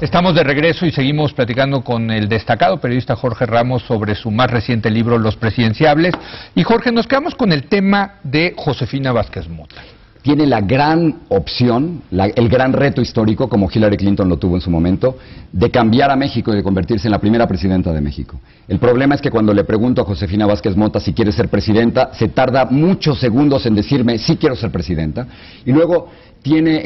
Estamos de regreso y seguimos platicando con el destacado periodista Jorge Ramos sobre su más reciente libro, Los Presidenciables. Y Jorge, nos quedamos con el tema de Josefina Vázquez Mota. Tiene la gran opción, el gran reto histórico, como Hillary Clinton lo tuvo en su momento, de cambiar a México y de convertirse en la primera presidenta de México. El problema es que cuando le pregunto a Josefina Vázquez Mota si quiere ser presidenta, se tarda muchos segundos en decirme sí quiero ser presidenta, y luego tiene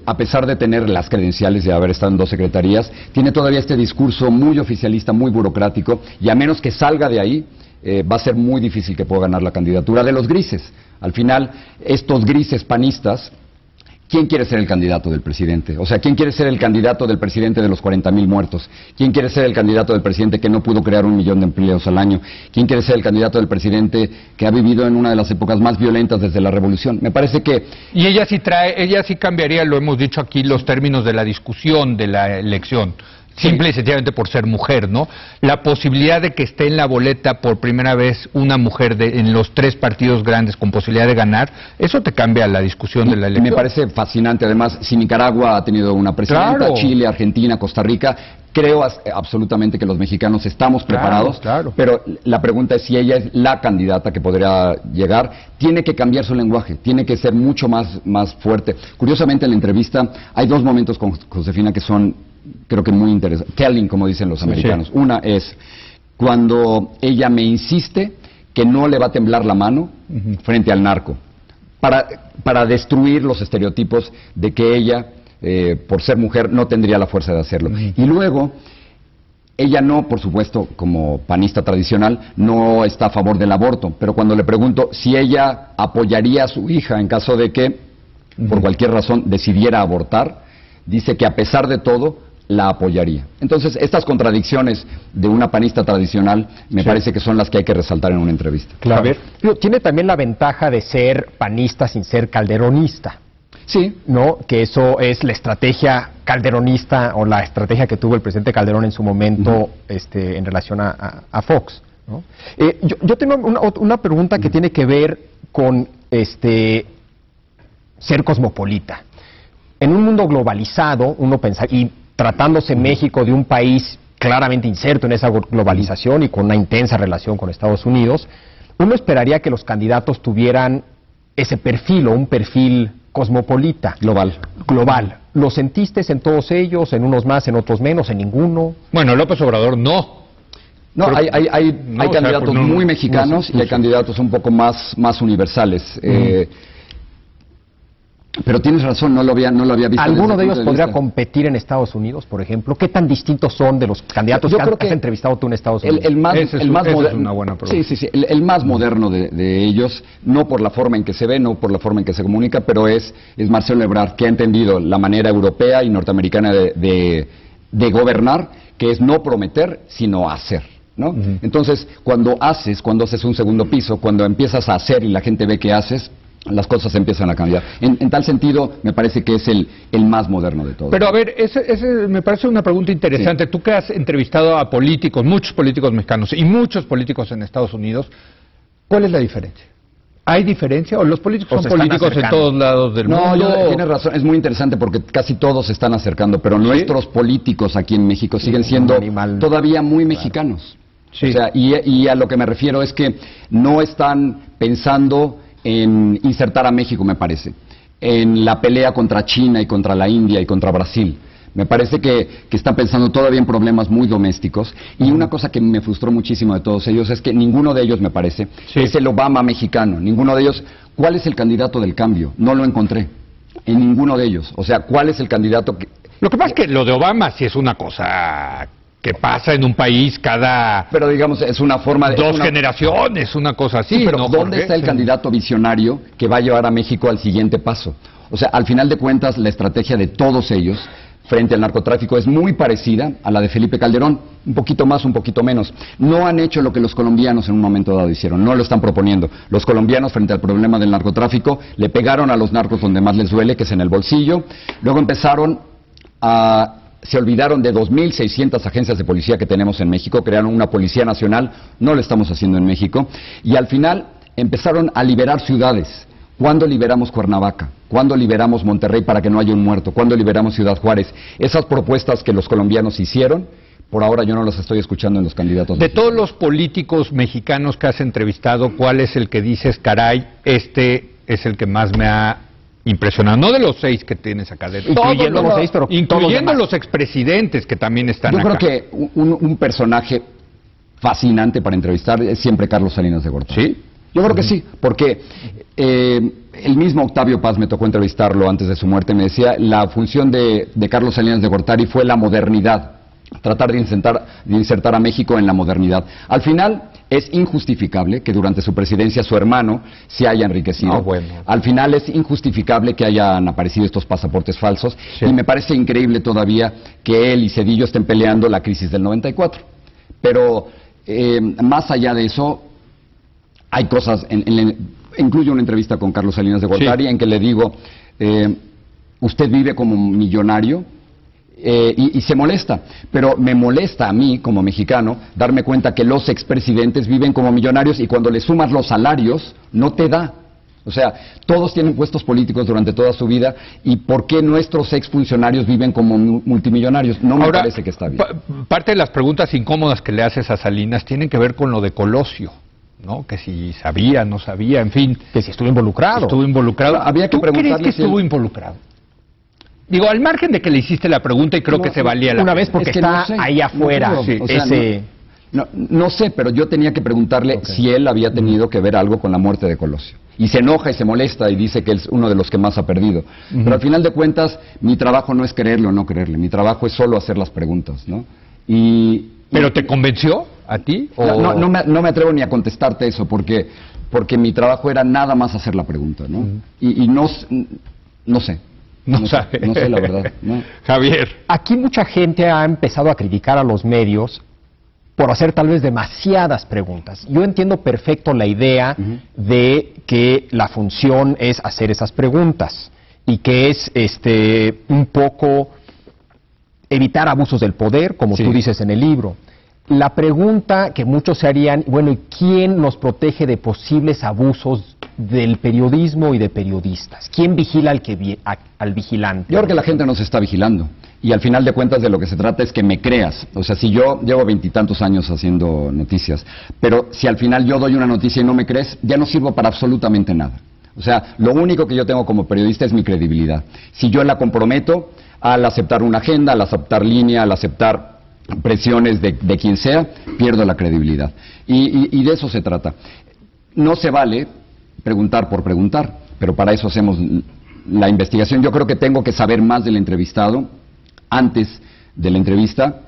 a pesar de tener las credenciales de haber estado en 2 secretarías, tiene todavía este discurso muy oficialista, muy burocrático, y a menos que salga de ahí, va a ser muy difícil que pueda ganar la candidatura de los grises. Al final, estos grises panistas, ¿quién quiere ser el candidato del presidente? O sea, ¿quién quiere ser el candidato del presidente de los 40,000 muertos? ¿Quién quiere ser el candidato del presidente que no pudo crear 1 millón de empleos al año? ¿Quién quiere ser el candidato del presidente que ha vivido en una de las épocas más violentas desde la Revolución? Me parece que... Y ella sí cambiaría, lo hemos dicho aquí, los términos de la discusión de la elección. Simple y sencillamente por ser mujer, ¿no? La posibilidad de que esté en la boleta por primera vez una mujer en los 3 partidos grandes con posibilidad de ganar, eso te cambia la discusión de la elección. Me parece fascinante, además, si Nicaragua ha tenido una presidenta, claro. Chile, Argentina, Costa Rica, creo absolutamente que los mexicanos estamos preparados, claro. Pero la pregunta es si ella es la candidata que podría llegar. Tiene que cambiar su lenguaje, tiene que ser mucho más fuerte. Curiosamente, en la entrevista hay 2 momentos con Josefina que son, creo que muy interesantes, telling, como dicen los americanos. Sí. Una es cuando ella me insiste que no le va a temblar la mano frente al narco, para destruir los estereotipos de que ella, por ser mujer, no tendría la fuerza de hacerlo. Y luego, ella no, por supuesto, como panista tradicional, no está a favor del aborto, pero cuando le pregunto si ella apoyaría a su hija en caso de que, por cualquier razón, decidiera abortar, dice que a pesar de todo, la apoyaría. Entonces, estas contradicciones de una panista tradicional me parece que son las que hay que resaltar en una entrevista. Claro. A ver, tiene también la ventaja de ser panista sin ser calderonista. Sí. ¿No? Que eso es la estrategia calderonista o la estrategia que tuvo el presidente Calderón en su momento en relación a Fox, ¿no? Yo tengo una pregunta que tiene que ver con ser cosmopolita. En un mundo globalizado, uno pensa, y tratándose México de un país claramente inserto en esa globalización y con una intensa relación con Estados Unidos, uno esperaría que los candidatos tuvieran ese perfil o un perfil cosmopolita. Global. ¿Lo sentiste en todos ellos, en unos más, en otros menos, en ninguno? Bueno, López Obrador no. No, pero, hay candidatos muy mexicanos y hay candidatos un poco más universales. Pero tienes razón, no lo había visto. ¿Alguno de ellos podría competir en Estados Unidos, por ejemplo? ¿Qué tan distintos son de los candidatos que has entrevistado tú en Estados Unidos? El más moderno de ellos, no por la forma en que se ve, no por la forma en que se comunica, pero es Marcelo Ebrard, que ha entendido la manera europea y norteamericana de gobernar, que es no prometer, sino hacer, ¿no? Entonces, cuando haces un segundo piso, cuando empiezas a hacer y la gente ve que haces, las cosas empiezan a cambiar. En tal sentido, me parece que es el más moderno de todos. Pero a ver, ese me parece una pregunta interesante. Sí. Tú que has entrevistado a políticos, muchos políticos mexicanos y muchos políticos en Estados Unidos, ¿cuál es la diferencia? ¿Hay diferencia o los políticos son políticos en todos lados del mundo? No, tienes razón, es muy interesante porque casi todos se están acercando, pero nuestros políticos aquí en México siguen siendo todavía muy mexicanos. Sí. O sea, y a lo que me refiero es que no están pensando en insertar a México, me parece, en la pelea contra China y contra la India y contra Brasil. Me parece que están pensando todavía en problemas muy domésticos. Y una cosa que me frustró muchísimo de todos ellos es que ninguno de ellos, me parece, es el Obama mexicano. Ninguno de ellos. ¿Cuál es el candidato del cambio? No lo encontré en ninguno de ellos. O sea, ¿cuál es el candidato que...? Lo que pasa es que lo de Obama sí es una cosa que pasa en un país cada... Pero digamos, es una forma de... Dos generaciones, una cosa así. Sí, pero ¿no, ¿dónde está el candidato visionario que va a llevar a México al siguiente paso? O sea, al final de cuentas, la estrategia de todos ellos frente al narcotráfico es muy parecida a la de Felipe Calderón, un poquito más, un poquito menos. No han hecho lo que los colombianos en un momento dado hicieron, no lo están proponiendo. Los colombianos, frente al problema del narcotráfico, le pegaron a los narcos donde más les duele, que es en el bolsillo. Luego empezaron se olvidaron de 2.600 agencias de policía que tenemos en México, crearon una Policía Nacional, no lo estamos haciendo en México, y al final empezaron a liberar ciudades, ¿Cuándo liberamos Cuernavaca? ¿Cuándo liberamos Monterrey para que no haya un muerto? ¿Cuándo liberamos Ciudad Juárez? Esas propuestas que los colombianos hicieron, por ahora yo no las estoy escuchando en los candidatos. De todos los políticos mexicanos que has entrevistado, ¿cuál es el que dices, caray, este es el que más me ha impresionado? No de los 6 que tienes acá, incluyendo los 6, pero incluyendo los expresidentes que también están acá. Yo creo que un personaje fascinante para entrevistar es siempre Carlos Salinas de Gortari. ¿Sí? Yo creo que sí, porque el mismo Octavio Paz me tocó entrevistarlo antes de su muerte, me decía, la función de Carlos Salinas de Gortari fue la modernidad, tratar de insertar a México en la modernidad. Al final es injustificable que durante su presidencia su hermano se haya enriquecido. No, bueno. Al final es injustificable que hayan aparecido estos pasaportes falsos, sí. Y me parece increíble todavía que él y Zedillo estén peleando la crisis del 94. Pero más allá de eso, hay cosas, incluyo una entrevista con Carlos Salinas de Gortari, sí, en que le digo, usted vive como millonario, y se molesta, pero me molesta a mí, como mexicano, darme cuenta que los expresidentes viven como millonarios y cuando le sumas los salarios, no te da. O sea, todos tienen puestos políticos durante toda su vida, y ¿por qué nuestros exfuncionarios viven como multimillonarios? No me parece que está bien. Parte de las preguntas incómodas que le haces a Salinas tienen que ver con lo de Colosio, ¿no? Que si sabía, no sabía, en fin. Que si estuvo involucrado. Estuvo involucrado. Había que preguntarle. ¿Tú crees que estuvo involucrado? Digo, al margen de que le hiciste la pregunta y creo que se valía la una vez porque está no sé, ahí afuera. No, sí, o sea, no sé, pero yo tenía que preguntarle si él había tenido que ver algo con la muerte de Colosio. Y se enoja y se molesta y dice que él es uno de los que más ha perdido. Pero al final de cuentas, mi trabajo no es creerle o no creerle. Mi trabajo es solo hacer las preguntas, ¿no? ¿Pero te convenció a ti? ¿O? No me atrevo ni a contestarte eso, porque mi trabajo era nada más hacer la pregunta, ¿no? Y no sé. No sabe. No sé, la verdad. No. Javier. Aquí mucha gente ha empezado a criticar a los medios por hacer tal vez demasiadas preguntas. Yo entiendo perfecto la idea de que la función es hacer esas preguntas y que es un poco evitar abusos del poder, como tú dices en el libro. La pregunta que muchos se harían, bueno, ¿y quién nos protege de posibles abusos del periodismo y de periodistas? ¿Quién vigila al vigilante? Yo creo que la gente nos está vigilando. Y al final de cuentas de lo que se trata es que me creas. O sea, si yo llevo 20 y tantos años haciendo noticias, pero si al final yo doy una noticia y no me crees, ya no sirvo para absolutamente nada. O sea, lo único que yo tengo como periodista es mi credibilidad. Si yo la comprometo al aceptar una agenda, al aceptar línea, al aceptar presiones de quien sea, pierdo la credibilidad. Y de eso se trata. No se vale preguntar por preguntar, pero para eso hacemos la investigación. Yo creo que tengo que saber más del entrevistado antes de la entrevista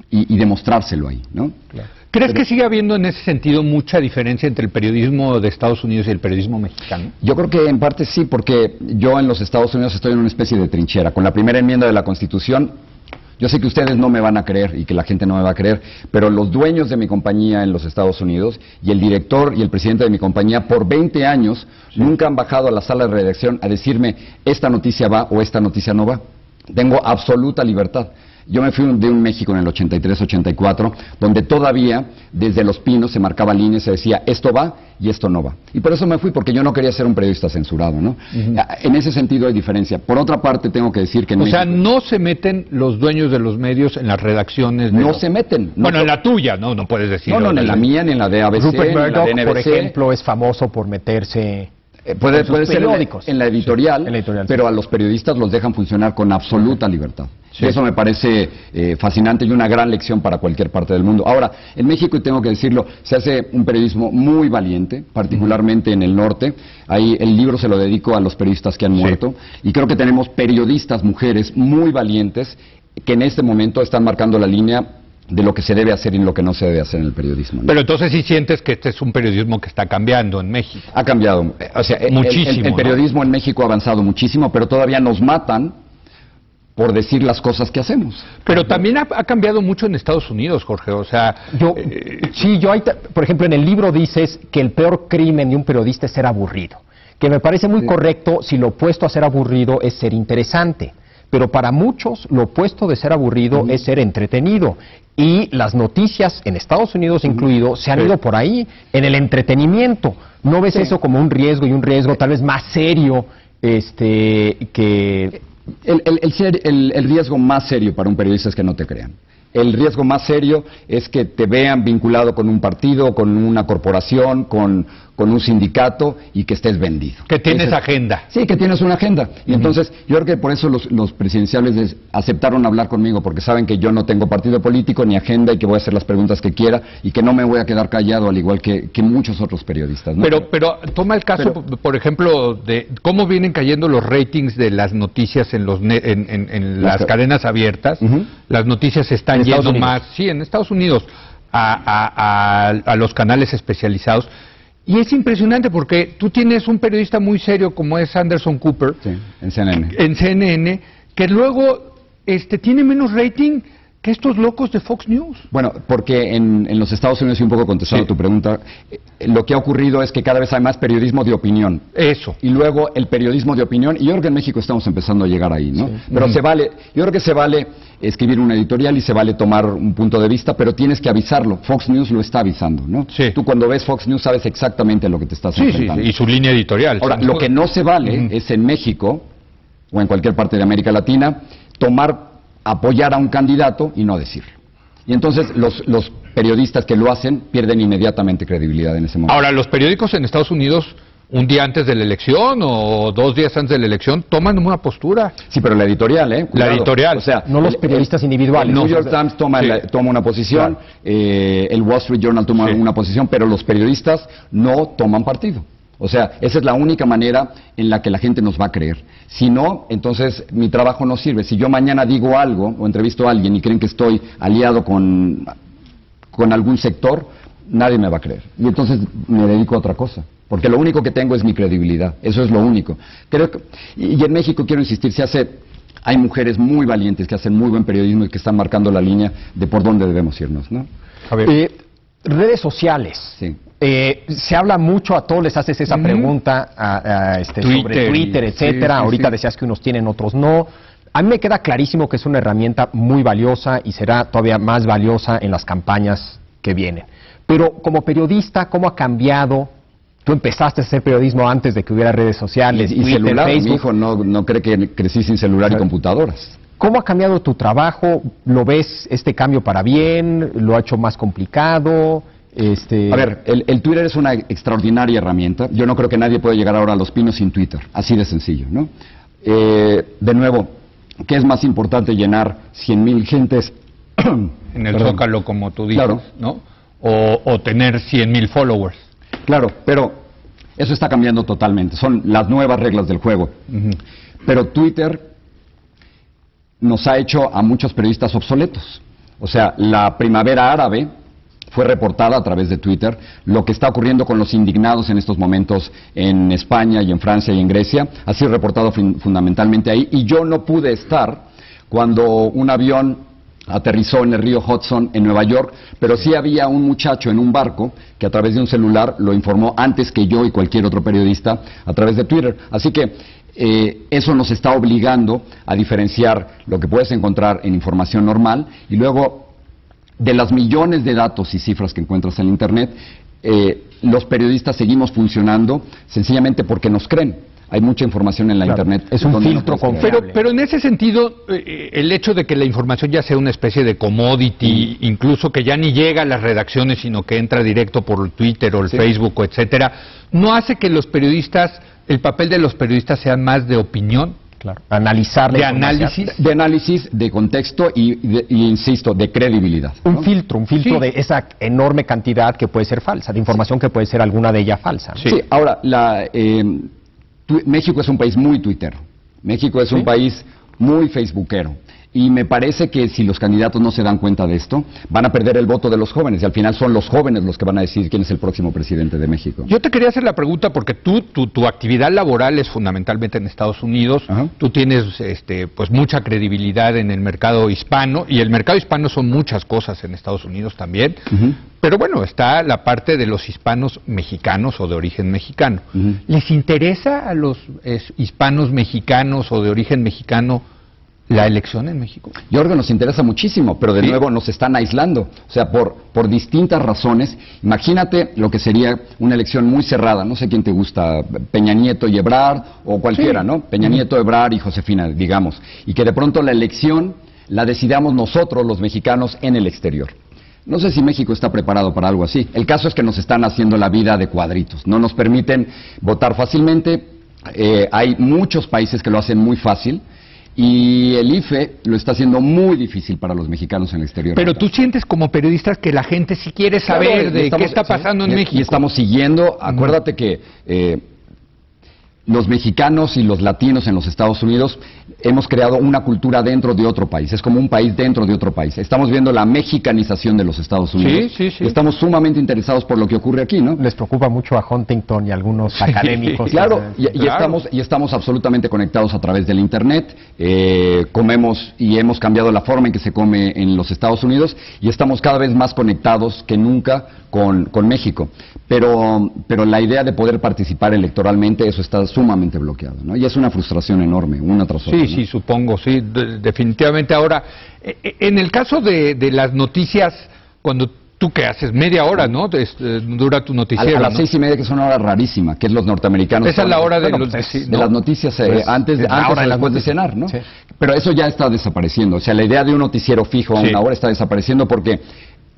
y demostrárselo ahí, ¿no? Claro. ¿Crees que sigue habiendo en ese sentido mucha diferencia entre el periodismo de Estados Unidos y el periodismo mexicano? Yo creo que en parte sí, porque yo en los Estados Unidos estoy en una especie de trinchera. Con la primera enmienda de la Constitución, yo sé que ustedes no me van a creer y que la gente no me va a creer, pero los dueños de mi compañía en los Estados Unidos y el director y el presidente de mi compañía por 20 años nunca han bajado a la sala de redacción a decirme esta noticia va o esta noticia no va. Tengo absoluta libertad. Yo me fui de un México en el 83-84, donde todavía desde Los Pinos se marcaba líneas, se decía esto va y esto no va. Y por eso me fui, porque yo no quería ser un periodista censurado, ¿no? En ese sentido hay diferencia. Por otra parte, tengo que decir que en México... O sea, no se meten los dueños de los medios en las redacciones de... No se meten. Bueno, en la tuya, no puedes decir. No, en la mía, ni en la de ABC, Rupert en la Murdoch, de NBC. por ejemplo, es famoso por meterse... Puede ser en la editorial, sí, en la editorial, pero a los periodistas los dejan funcionar con absoluta libertad. Sí. Eso me parece fascinante y una gran lección para cualquier parte del mundo. Ahora, en México, y tengo que decirlo, se hace un periodismo muy valiente, particularmente en el norte. Ahí el libro se lo dedico a los periodistas que han muerto. Y creo que tenemos periodistas, mujeres, muy valientes, que en este momento están marcando la línea de lo que se debe hacer y lo que no se debe hacer en el periodismo, ¿no? Pero entonces sí sientes que este es un periodismo que está cambiando en México. Ha cambiado. O sea, muchísimo. El periodismo en México ha avanzado muchísimo, pero todavía nos matan por decir las cosas que hacemos. Pero también ha cambiado mucho en Estados Unidos, Jorge. O sea, por ejemplo, en el libro dices que el peor crimen de un periodista es ser aburrido. Que me parece muy correcto si lo opuesto a ser aburrido es ser interesante. pero para muchos lo opuesto de ser aburrido es ser entretenido. Y las noticias, en Estados Unidos incluido, se han ido por ahí, en el entretenimiento. ¿No ves eso como un riesgo, y un riesgo tal vez más serio que...? El riesgo más serio para un periodista es que no te crean. El riesgo más serio es que te vean vinculado con un partido, con una corporación, con un sindicato y que estés vendido. Que tienes agenda. Sí, que tienes una agenda. Y entonces, yo creo que por eso los presidenciales aceptaron hablar conmigo, porque saben que yo no tengo partido político ni agenda y que voy a hacer las preguntas que quiera y que no me voy a quedar callado, al igual que muchos otros periodistas, ¿no? Pero toma el caso, por ejemplo, de cómo vienen cayendo los ratings de las noticias en las cadenas abiertas. Las noticias están yendo más, sí, en Estados Unidos, a los canales especializados. Y es impresionante porque tú tienes un periodista muy serio como es Anderson Cooper, sí, en CNN. En CNN, que luego tiene menos rating que estos locos de Fox News. Bueno, porque en los Estados Unidos, y un poco contestando tu pregunta, lo que ha ocurrido es que cada vez hay más periodismo de opinión. Eso. Y luego el periodismo de opinión, y yo creo que en México estamos empezando a llegar ahí, ¿no? Sí. Pero se vale, yo creo que se vale escribir un editorial y se vale tomar un punto de vista, pero tienes que avisarlo. Fox News lo está avisando, ¿no? Sí. Tú cuando ves Fox News sabes exactamente lo que te estás enfrentando. Sí, y su línea editorial. Ahora, lo que no se vale es en México, o en cualquier parte de América Latina, apoyar a un candidato y no decirlo. Y entonces los periodistas que lo hacen pierden inmediatamente credibilidad en ese momento. Ahora, los periódicos en Estados Unidos, un día antes de la elección o 2 días antes de la elección, toman una postura. Sí, pero la editorial, ¿eh? Cuidado. La editorial. O sea, no los periodistas individuales. El New York Times toma una posición, el Wall Street Journal toma una posición, pero los periodistas no toman partido. O sea, esa es la única manera en la que la gente nos va a creer. Si no, entonces mi trabajo no sirve. Si yo mañana digo algo o entrevisto a alguien y creen que estoy aliado con algún sector, nadie me va a creer. Y entonces me dedico a otra cosa. Porque lo único que tengo es mi credibilidad. Eso es lo único. Creo que, y en México, quiero insistir, hay mujeres muy valientes que hacen muy buen periodismo y que están marcando la línea de por dónde debemos irnos, ¿no? Redes sociales. Sí. Se habla mucho, a todos les haces esa pregunta sobre Twitter, etcétera. Ahorita decías que unos tienen, otros no. A mí me queda clarísimo que es una herramienta muy valiosa y será todavía más valiosa en las campañas que vienen. Pero como periodista, ¿cómo ha cambiado? Tú empezaste a hacer periodismo antes de que hubiera redes sociales y Twitter, celular. Facebook. Mi hijo no cree que crecí sin celular y computadoras. ¿Cómo ha cambiado tu trabajo? ¿Lo ves este cambio para bien? ¿Lo ha hecho más complicado? A ver, el Twitter es una extraordinaria herramienta. Yo no creo que nadie pueda llegar ahora a Los Pinos sin Twitter. Así de sencillo, ¿no? De nuevo, ¿qué es más importante, llenar 100,000 gentes en el Zócalo, como tú dices, claro, ¿no? O tener 100,000 followers. Claro, pero eso está cambiando totalmente. Son las nuevas reglas del juego. Pero Twitter nos ha hecho a muchos periodistas obsoletos. O sea, la primavera árabe fue reportada a través de Twitter. Lo que está ocurriendo con los indignados en estos momentos en España y en Francia y en Grecia ha sido reportado fundamentalmente ahí. Y yo no pude estar cuando un avión aterrizó en el río Hudson en Nueva York, pero sí había un muchacho en un barco que a través de un celular lo informó antes que yo y cualquier otro periodista a través de Twitter. Así que eso nos está obligando a diferenciar lo que puedes encontrar en información normal y luego de las millones de datos y cifras que encuentras en Internet, los periodistas seguimos funcionando sencillamente porque nos creen. Hay mucha información en la Internet. Es un filtro confiable. Pero en ese sentido, el hecho de que la información ya sea una especie de commodity, incluso que ya ni llega a las redacciones, sino que entra directo por Twitter o el Facebook, o etcétera, ¿no hace que los periodistas, el papel de los periodistas sea más de opinión? Claro. Analizar la de análisis, de contexto y insisto, de credibilidad, ¿no? Un filtro de esa enorme cantidad que puede ser falsa, de información que puede ser alguna de ellas falsa, ¿no? Sí, ahora, México es un país muy tuitero. México es un país muy facebookero. Y me parece que si los candidatos no se dan cuenta de esto, van a perder el voto de los jóvenes. Y al final son los jóvenes los que van a decidir quién es el próximo presidente de México. Yo te quería hacer la pregunta porque tu actividad laboral es fundamentalmente en Estados Unidos. Tú tienes pues mucha credibilidad en el mercado hispano. Y el mercado hispano son muchas cosas en Estados Unidos también. Pero bueno, está la parte de los hispanos mexicanos o de origen mexicano. ¿Les interesa a los hispanos mexicanos o de origen mexicano la elección en México? Yo creo que nos interesa muchísimo, pero de nuevo nos están aislando. O sea, por distintas razones. Imagínate lo que sería una elección muy cerrada. No sé quién te gusta, Peña Nieto y Ebrard, o cualquiera, ¿no? Peña Nieto, Ebrard y Josefina, digamos. Y que de pronto la elección la decidamos nosotros, los mexicanos, en el exterior. No sé si México está preparado para algo así. El caso es que nos están haciendo la vida de cuadritos. No nos permiten votar fácilmente. Hay muchos países que lo hacen muy fácil. Y el IFE lo está haciendo muy difícil para los mexicanos en el exterior. Pero tú sientes como periodista que la gente sí quiere saber de qué está pasando en México. Y estamos siguiendo, acuérdate que los mexicanos y los latinos en los Estados Unidos hemos creado una cultura dentro de otro país. Es como un país dentro de otro país. Estamos viendo la mexicanización de los Estados Unidos. Sí. Y estamos sumamente interesados por lo que ocurre aquí, ¿no? Les preocupa mucho a Huntington y a algunos académicos. Claro, y estamos absolutamente conectados a través del Internet. Comemos y hemos cambiado la forma en que se come en los Estados Unidos y estamos cada vez más conectados que nunca con México. Pero la idea de poder participar electoralmente, eso está sumamente bloqueado, ¿no? Y es una frustración enorme, una tras otra. Sí, supongo, sí, definitivamente. Ahora, en el caso de las noticias, cuando tú que haces media hora, ¿no? Dura tu noticiero, a las 6:30, que es una hora rarísima, que es los norteamericanos. Esa es la hora de las noticias antes o después de cenar, ¿no? Sí. Pero eso ya está desapareciendo. O sea, la idea de un noticiero fijo a una hora está desapareciendo porque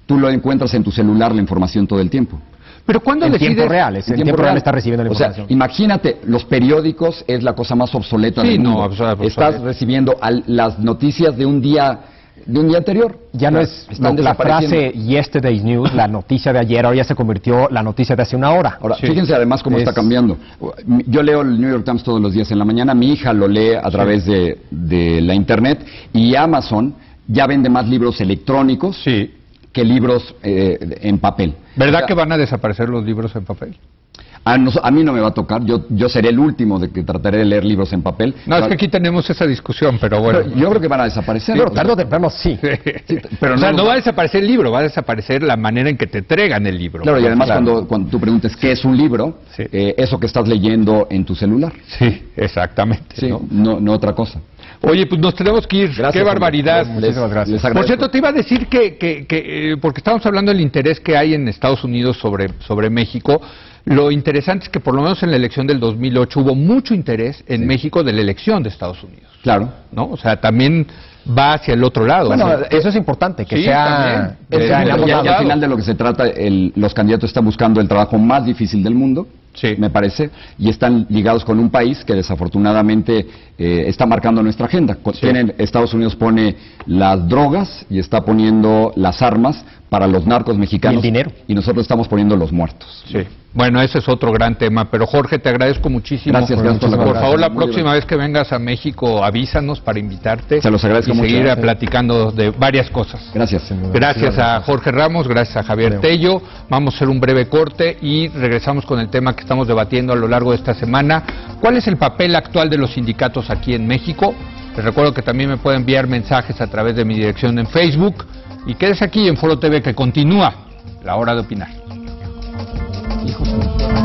tú lo encuentras en tu celular, la información todo el tiempo. Pero ¿cuándo decides? En tiempo real, en tiempo real está recibiendo la información. O sea, imagínate, los periódicos es la cosa más obsoleta del mundo. Estás recibiendo las noticias de un día anterior. Ya no es la frase yesterday's news, la noticia de ayer, ahora ya se convirtió la noticia de hace una hora. Ahora, fíjense además cómo está cambiando. Yo leo el New York Times todos los días en la mañana, mi hija lo lee a través de la Internet y Amazon ya vende más libros electrónicos que libros en papel. ¿Verdad que van a desaparecer los libros en papel? A mí no me va a tocar, yo seré el último de que trataré de leer libros en papel. No, es que aquí tenemos esa discusión, pero bueno. Pero yo creo que van a desaparecer. Pero tarde o temprano sí. Pero no va a desaparecer el libro, va a desaparecer la manera en que te entregan el libro. Claro, y además cuando tú preguntes qué es un libro, eso que estás leyendo en tu celular. Sí, exactamente. Sí, no otra cosa. Oye, pues nos tenemos que ir. Gracias, qué barbaridad. Muchísimas gracias. Por cierto, te iba a decir que porque estamos hablando del interés que hay en Estados Unidos sobre México. Lo interesante es que por lo menos en la elección del 2008 hubo mucho interés en México de la elección de Estados Unidos. Claro. ¿No? O sea, también va hacia el otro lado. Bueno, eso es importante, que sea y al final de lo que se trata, los candidatos están buscando el trabajo más difícil del mundo. Me parece, y están ligados con un país que desafortunadamente está marcando nuestra agenda. Estados Unidos pone las drogas y está poniendo las armas para los narcos mexicanos. Y el dinero. Y nosotros estamos poniendo los muertos. Sí. Bueno, ese es otro gran tema. Pero Jorge, te agradezco muchísimo. Gracias. Por favor, la próxima vez que vengas a México, avísanos para invitarte. Se los agradezco mucho. Y seguir platicando de varias cosas. Gracias. Gracias a Jorge Ramos, gracias a Javier Tello. Vamos a hacer un breve corte y regresamos con el tema que estamos debatiendo a lo largo de esta semana. ¿Cuál es el papel actual de los sindicatos aquí en México? Les recuerdo que también me pueden enviar mensajes a través de mi dirección en Facebook. Y quédese aquí en Foro TV, que continúa la hora de opinar. Hijos.